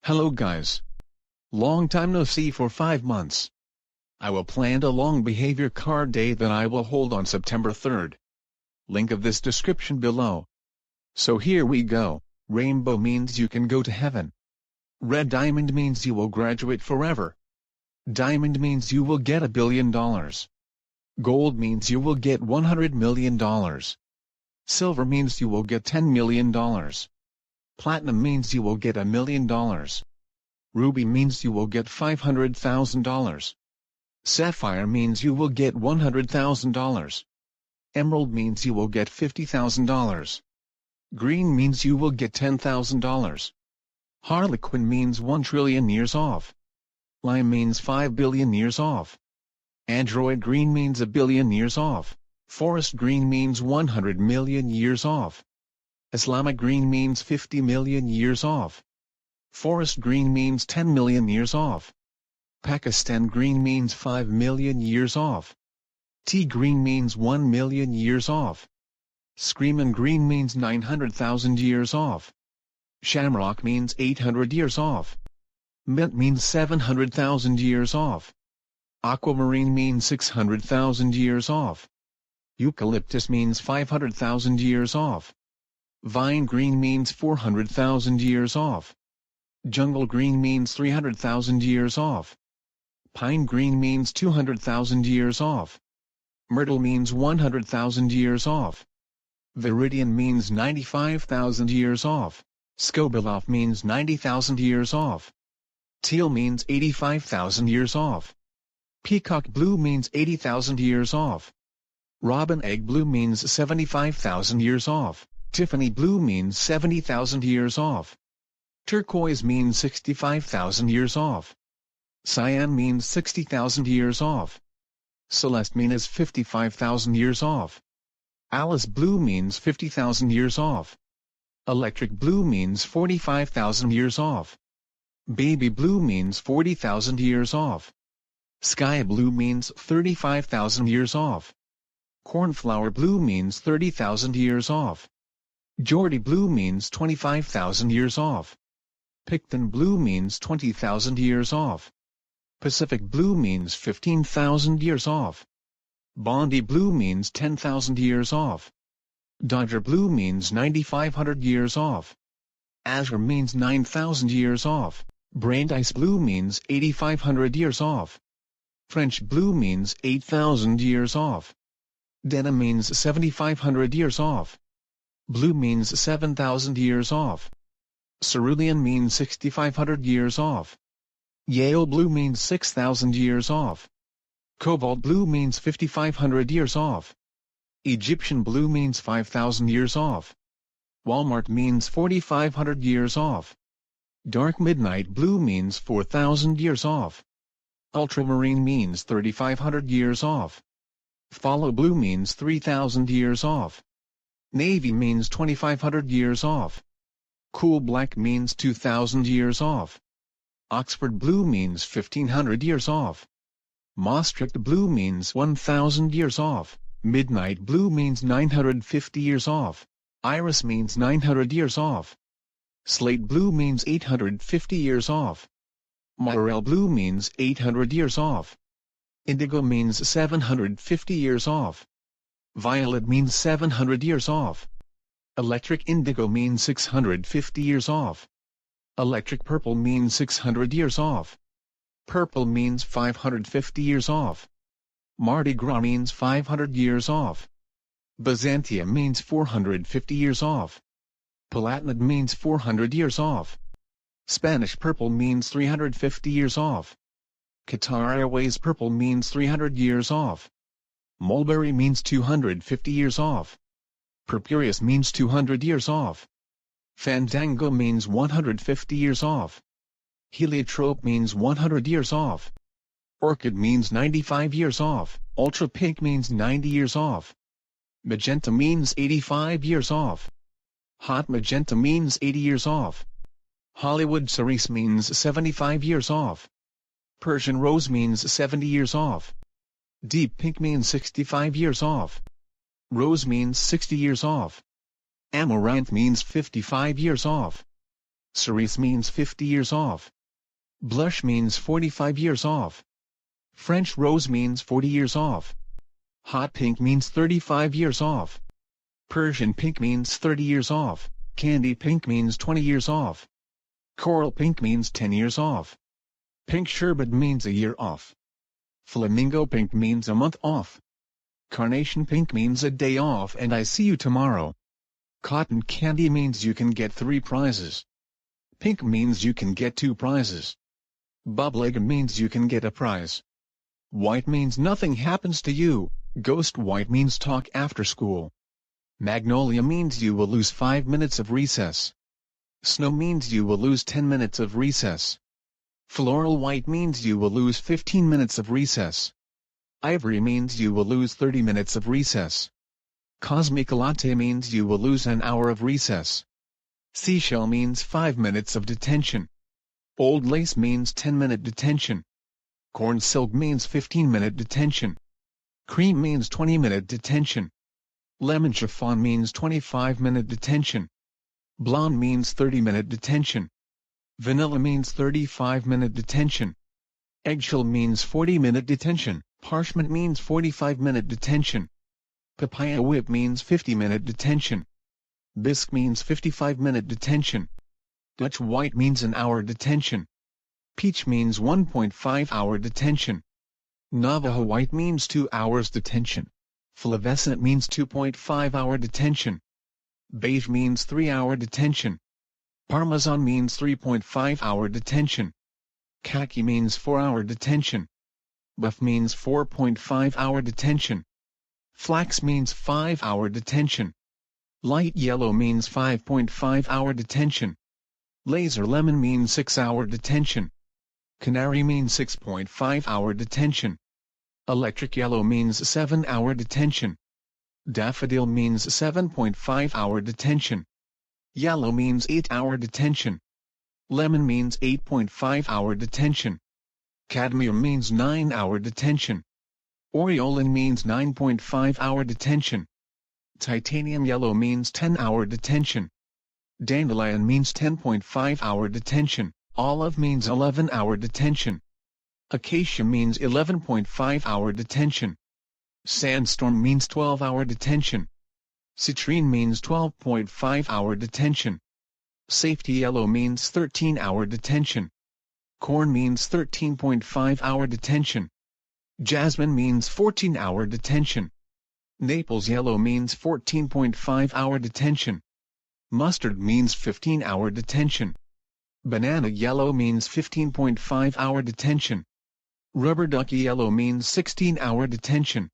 Hello guys. Long time no see for 5 months. I will plan a long behavior card day that I will hold on September 3rd. Link of this description below. So here we go. Rainbow means you can go to heaven. Red diamond means you will graduate forever. Diamond means you will get $1 billion. Gold means you will get $100 million. Silver means you will get $10 million. Platinum means you will get $1 million. Ruby means you will get $500,000. Sapphire means you will get $100,000. Emerald means you will get $50,000. Green means you will get $10,000. Harlequin means 1 trillion years off. Lime means 5 billion years off. Android green means 1 billion years off. Forest green means 100 million years off. Islamic green means 50 million years off. Forest green means 10 million years off. Pakistan green means 5 million years off. Tea green means 1 million years off. Screamin' green means 900,000 years off. Shamrock means 800 years off. Mint means 700,000 years off. Aquamarine means 600,000 years off. Eucalyptus means 500,000 years off. Vine green means 400,000 years off. Jungle green means 300,000 years off. Pine green means 200,000 years off. Myrtle means 100,000 years off. Viridian means 95,000 years off. Skobeloff means 90,000 years off. Teal means 85,000 years off. Peacock blue means 80,000 years off. Robin egg blue means 75,000 years off. Tiffany blue means 70,000 years off. Turquoise means 65,000 years off. Cyan means 60,000 years off. Celeste means 55,000 years off. Alice blue means 50,000 years off. Electric blue means 45,000 years off. Baby blue means 40,000 years off. Sky blue means 35,000 years off. Cornflower blue means 30,000 years off. Geordie blue means 25,000 years off. Picton blue means 20,000 years off. Pacific blue means 15,000 years off. Bondi blue means 10,000 years off. Dodger blue means 9,500 years off. Azure means 9,000 years off. Brandeis blue means 8,500 years off. French blue means 8,000 years off. Denim means 7,500 years off. Blue means 7,000 years off. Cerulean means 6,500 years off. Yale blue means 6,000 years off. Cobalt blue means 5,500 years off. Egyptian blue means 5,000 years off. Walmart means 4,500 years off. Dark midnight blue means 4,000 years off. Ultramarine means 3,500 years off. Follow blue means 3,000 years off. Navy means 2,500 years off. Cool black means 2,000 years off. Oxford blue means 1,500 years off. Maastricht blue means 1,000 years off. Midnight blue means 950 years off. Iris means 900 years off. Slate blue means 850 years off. Morel blue means 800 years off. Indigo means 750 years off. Violet means 700 years off. Electric indigo means 650 years off. Electric purple means 600 years off. Purple means 550 years off. Mardi Gras means 500 years off. Byzantium means 450 years off. Palatinate means 400 years off. Spanish purple means 350 years off. Qatar Airways purple means 300 years off. Mulberry means 250 years off. Purpureus means 200 years off. Fandango means 150 years off. Heliotrope means 100 years off. Orchid means 95 years off. Ultra pink means 90 years off. Magenta means 85 years off. Hot magenta means 80 years off. Hollywood cerise means 75 years off. Persian rose means 70 years off. Deep pink means 65 years off. Rose means 60 years off. Amaranth means 55 years off. Cerise means 50 years off. Blush means 45 years off. French rose means 40 years off. Hot pink means 35 years off. Persian pink means 30 years off. Candy pink means 20 years off. Coral pink means 10 years off. Pink sherbet means a year off. Flamingo pink means a month off. Carnation pink means a day off and I see you tomorrow. Cotton candy means you can get 3 prizes. Pink means you can get 2 prizes. Bubblegum means you can get a prize. White means nothing happens to you. Ghost white means talk after school. Magnolia means you will lose 5 minutes of recess. Snow means you will lose 10 minutes of recess. Floral white means you will lose 15 minutes of recess. Ivory means you will lose 30 minutes of recess. Cosmic latte means you will lose an hour of recess. Seashell means 5 minutes of detention. Old lace means 10-minute detention. Corn silk means 15-minute detention. Cream means 20-minute detention. Lemon chiffon means 25-minute detention. Blonde means 30-minute detention. Vanilla means 35-minute detention. Eggshell means 40-minute detention. Parchment means 45-minute detention. Papaya whip means 50-minute detention. Bisque means 55-minute detention. Dutch white means an hour detention. Peach means 1.5 hour detention. Navajo white means 2 hours detention. Flavescent means 2.5 hour detention. Beige means 3 hour detention. Parmesan means 3.5 hour detention. Khaki means 4 hour detention. Buff means 4.5 hour detention. Flax means 5 hour detention. Light yellow means 5.5 hour detention. Laser lemon means 6 hour detention. Canary means 6.5 hour detention. Electric yellow means 7 hour detention. Daffodil means 7.5 hour detention. Yellow means 8 hour detention. Lemon means 8.5 hour detention. Cadmium means 9 hour detention. Aureolin means 9.5 hour detention. Titanium yellow means 10 hour detention. Dandelion means 10.5 hour detention. Olive means 11 hour detention. Acacia means 11.5 hour detention. Sandstorm means 12 hour detention. Citrine means 12.5 hour detention. Safety yellow means 13 hour detention. Corn means 13.5 hour detention. Jasmine means 14 hour detention. Naples yellow means 14.5 hour detention. Mustard means 15 hour detention. Banana yellow means 15.5 hour detention. Rubber ducky yellow means 16 hour detention.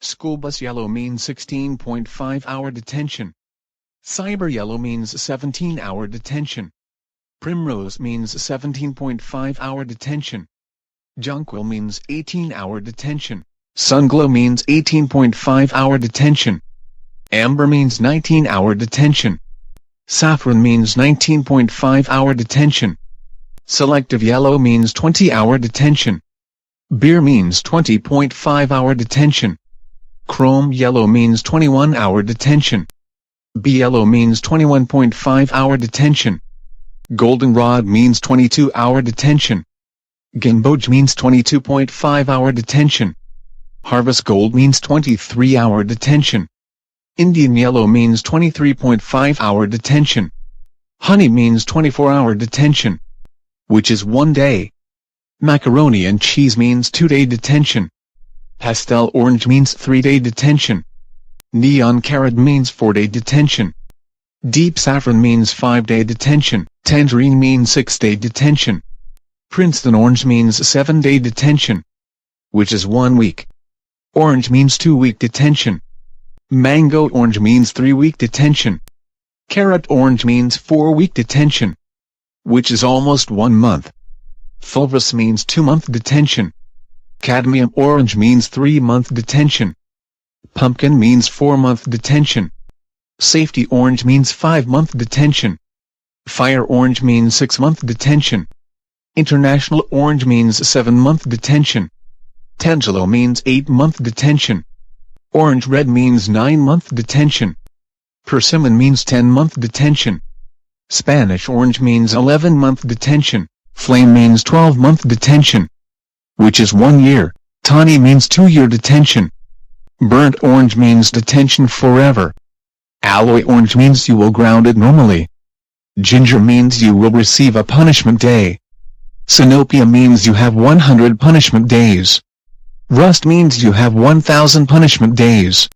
School bus yellow means 16.5 hour detention. Cyber yellow means 17 hour detention. Primrose means 17.5 hour detention. Jonquil means 18 hour detention. Sunglow means 18.5 hour detention. Amber means 19 hour detention. Saffron means 19.5 hour detention. Selective yellow means 20 hour detention. Beer means 20.5 hour detention. Chrome yellow means 21 hour detention. Bee yellow means 21.5 hour detention. Goldenrod means 22 hour detention. Gamboge means 22.5 hour detention. Harvest gold means 23 hour detention. Indian yellow means 23.5 hour detention. Honey means 24 hour detention, which is 1 day. Macaroni and cheese means 2-day detention. Pastel orange means 3-day detention. Neon carrot means 4-day detention. Deep saffron means 5-day detention. Tangerine means 6-day detention. Princeton orange means 7-day detention, which is 1 week. Orange means 2-week detention. Mango orange means 3-week detention. Carrot orange means 4-week detention, which is almost 1 month. Fulvous means 2-month detention. Cadmium orange means 3-month detention. Pumpkin means 4-month detention. Safety orange means 5-month detention. Fire orange means 6-month detention. International orange means 7-month detention. Tangelo means 8-month detention. Orange red means 9-month detention. Persimmon means 10-month detention. Spanish orange means 11-month detention, flame means 12-month detention, which is 1 year, tawny means 2-year detention. Burnt orange means detention forever. Alloy orange means you will grounded normally. Ginger means you will receive a punishment day. Sinopia means you have 100 punishment days. Rust means you have 1,000 punishment days.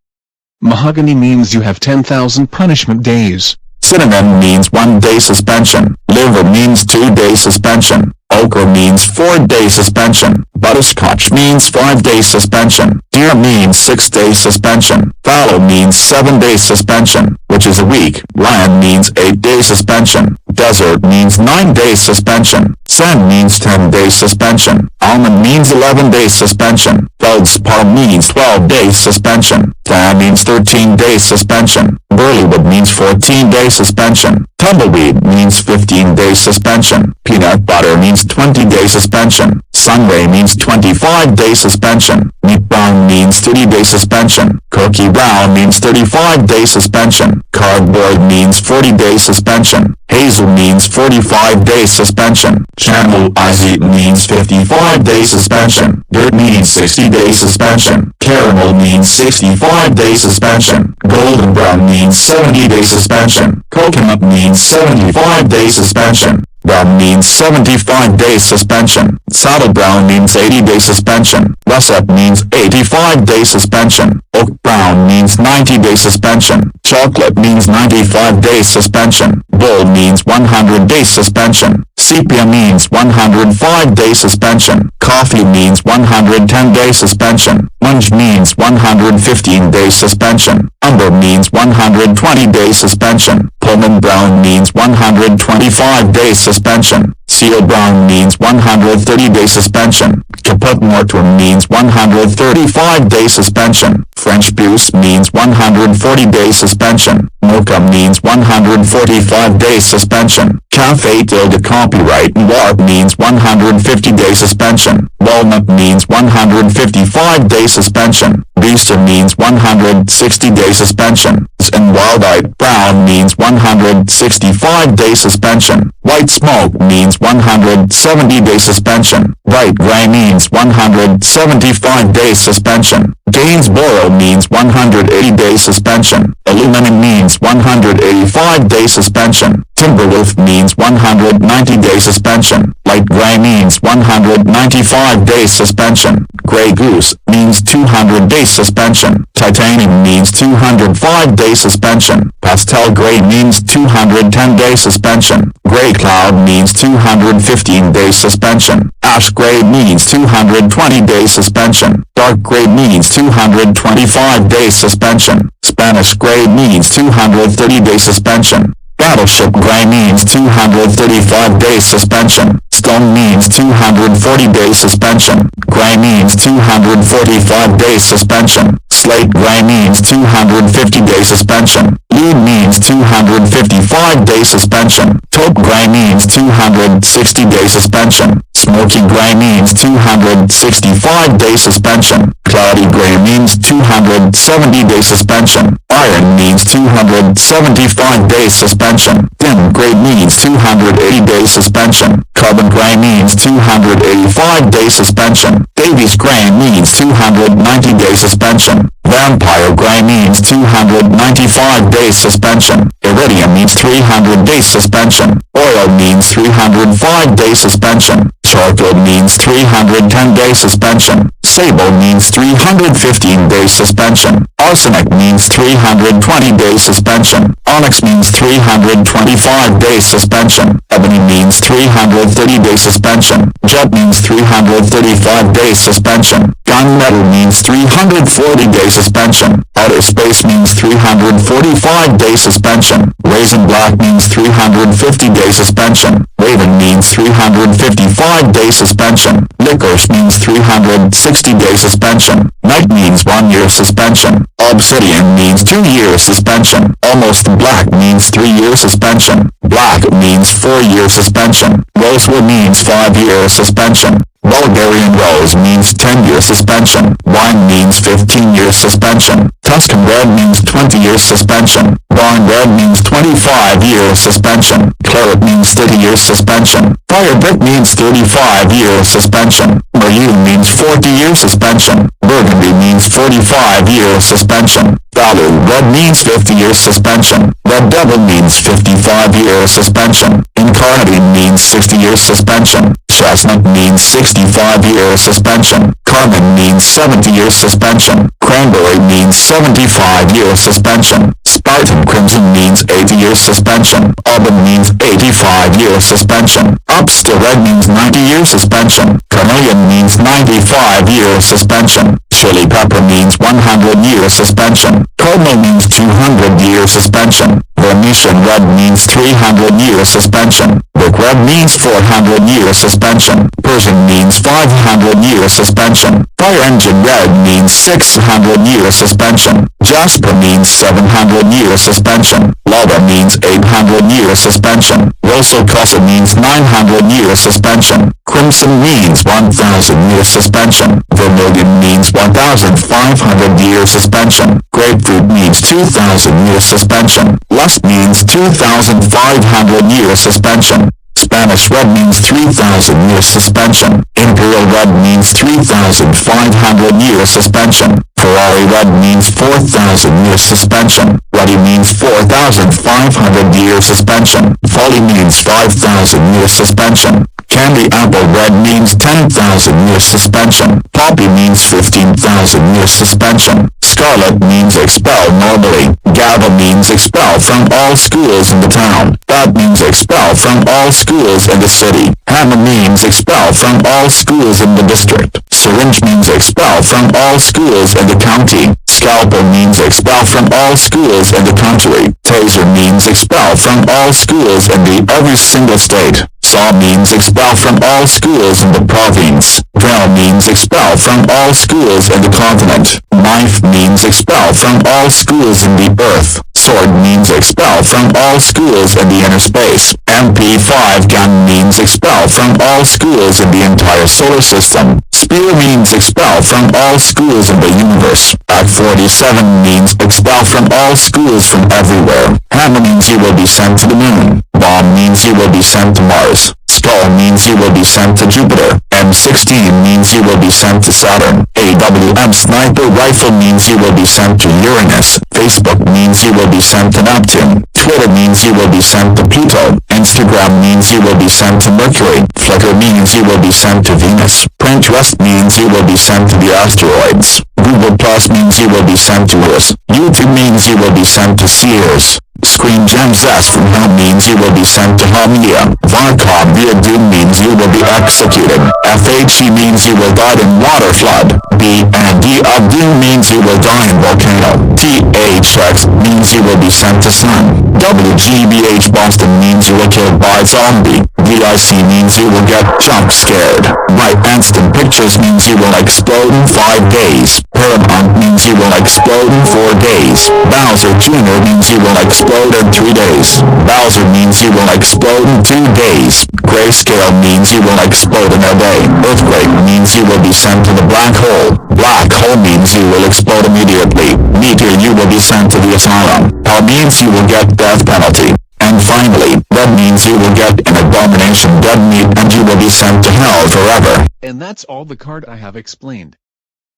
Mahogany means you have 10,000 punishment days. Cinnamon means 1-day suspension. Liver means 2-day suspension. Ochre means 4-day suspension. Butterscotch means 5-day suspension. Deer means 6-day suspension. Fallow means 7-day suspension, which is a week. Lion means 8-day suspension. Desert means 9-day suspension. Sand means 10-day suspension. Almond means 11-day suspension. Feldspar means 12-day suspension. Flan means 13-day suspension. Burleywood means 14-day suspension. Tumbleweed means 15-day suspension. Peanut butter means 20-day suspension. Sunray means 25-day suspension. Meat brown means 30-day suspension. Cookie brown means 35-day suspension. Cardboard means 40-day suspension. Hazel means 45-day suspension. Shamble Icy means 55-day suspension. Dirt means 60-day suspension. Caramel means 65-day suspension. Golden brown means 70-day suspension. Coconut means 75-day suspension. Brown means 75-day suspension. Saddle brown means 80-day suspension. Russet means 85-day suspension. Oak brown means 90-day suspension. Chocolate means 95-day suspension. Bull means 100-day suspension. Sepia means 105-day suspension. Coffee means 110-day suspension. Munge means 115-day suspension. Umber means 120-day suspension. Pullman brown means 125-day suspension. Seal brown means 130-day suspension. Caput mortuum means 135-day suspension. French puce means 140-day suspension. Mocha means 145-day suspension. Café tilde copyright Noir means 150-day suspension. Walnut means 155-day suspension. Vista means 160-day suspension. And Wild-eyed brown means 165-day suspension. White smoke means 170-day suspension. Bright gray means 175-day suspension. Gainsborough means 180-day suspension. Aluminum means 185-day suspension. Timberwolf means 190-day suspension. Light gray means 195-day suspension. Gray goose means 200-day suspension. Titanium means 205-day suspension. Pastel gray means 210-day suspension. Gray cloud means 215-day suspension. Ash gray means 220-day suspension. Dark gray means 225-day suspension. Spanish gray means 230-day suspension. Battleship gray means 235-day suspension. Stone means 240-day suspension. Gray means 245-day suspension. Slate gray means 250-day suspension. Lead means 255-day suspension. Taupe gray means 260-day suspension. Smoky gray means 265-day suspension. Cloudy gray means 270-day suspension. Iron means 275-day suspension. Thin gray means 280-day suspension. Carbon gray means 285-day suspension. Davies gray means 290-day suspension. Vampire gray means 295-day suspension. Iridium means 300-day suspension. Oil means 305-day suspension. Charcoal means 310-day suspension. Sable means 315-day suspension. Arsenic means 320-day suspension. Onyx means 325-day suspension. Ebony means 330-day suspension. Jet means 335-day suspension. Gunmetal means 340-day suspension. Outer space means 345-day suspension. Raisin black means 350-day suspension. Raven means 355-day suspension. Licorice means 360-day suspension. Night means 1 year suspension. Obsidian means 2 year suspension. Almost black means 3 year suspension. Black means 4 year suspension. Rosewood means 5 year suspension. Bulgarian rose means 10-year suspension. Wine means 15-year suspension. Tuscan red means 20-year suspension. Barn red means 25-year suspension. Claret means 30-year suspension. Fire brick means 35-year suspension. Maroon means 40-year suspension. Burgundy means 45-year suspension. Valor red means 50-year suspension. Red devil means 55-year suspension. Incarnadine means 60-year suspension. Chestnut means 65-year suspension. Carmine means 70-year suspension. Cranberry means 75-year suspension. Spartan Crimson means 80-year suspension. Auburn means 85-year suspension. Upstill Red means 90-year suspension. Carnelian means 95-year suspension. Chili Pepper means 100-year suspension. Cardinal means 200-year suspension. Venetian Red means 300-year suspension. Brick Red means 400-year suspension. Persian means 500-year suspension. Fire Engine Red means 600-year suspension. Jasper means 700-year suspension. Lava means 800-year suspension. Rosso Cosa means 900-year suspension. Crimson means 1,000-year suspension. Vermilion means 1,500-year suspension. Grapefruit means 2,000-year suspension. Lust means 2,500-year suspension. Spanish Red means 3,000-year suspension. Imperial Red means 3,500-year suspension. Ferrari Red means 4,000-year suspension. Ruddy means 4,500-year suspension. Folly means 5,000-year suspension. Candy Apple Red means 10,000-year suspension. Poppy means 15,000-year suspension. Scarlet means expel normally. GABA means expel from all schools in the town. Bat means expel from all schools in the city. Hammer means expel from all schools in the district. Syringe means expel from all schools in the county. Scalpel means expel from all schools in the country. Taser means expel from all schools in every single state. Saw means expel from all schools in the province. Drill means expel from all schools in the continent. Knife means expel from all schools in the earth. Sword means expel from all schools in the inner space. MP5 gun means expel from all schools in the entire solar system. Spear means expel from all schools in the universe. AK-47 means expel from all schools from everywhere. Hammer means you will be sent to the moon. Bomb means you will be sent to Mars. Skull means you will be sent to Jupiter. M16 means you will be sent to Saturn. AWM Sniper Rifle means you will be sent to Uranus. Facebook means you will be sent to Neptune. Twitter means you will be sent to Pluto. Instagram means you will be sent to Mercury. Flickr means you will be sent to Venus. Pinterest means you will be sent to the asteroids. Google Plus means you will be sent to Earth. YouTube means you will be sent to Sears. Screen Gems S from Hell means you will be sent to Hamia. Varkov via Doom means you will be executed. FHE means you will die in water flood. B and D of Doom means you will die in volcano. THX means you will be sent to Sun. WGBH Boston means you will killed by zombie. VIC means you will get jump scared. By Instant Pictures means you will explode in 5 days. Paramount means you will explode in 4 days. Bowser Jr. means you will explode in 3 days. Bowser means you will explode in 2 days. Grayscale means you will explode in a day. Earthquake means you will be sent to the black hole. Black hole means you will explode immediately. Meteor you will be sent to the asylum. Hell means you will get death penalty. And finally, red means you will get an abomination dead meat and you will be sent to hell forever. And that's all the card I have explained.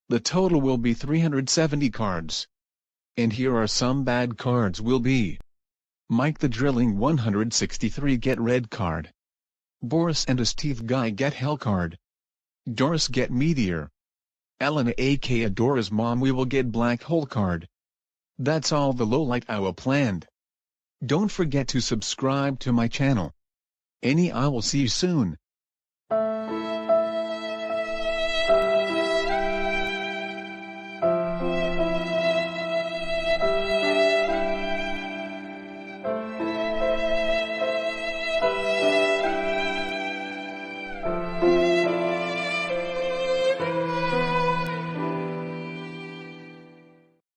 The total will be 370 cards. And here are some bad cards will be. MikeTheDrilling 163 get red card. Boris and a Steve guy get hell card. Doris get meteor. Elena aka Adora's mom we will get black hole card. That's all the lowlight I will planned. Don't forget to subscribe to my channel. I will see you soon.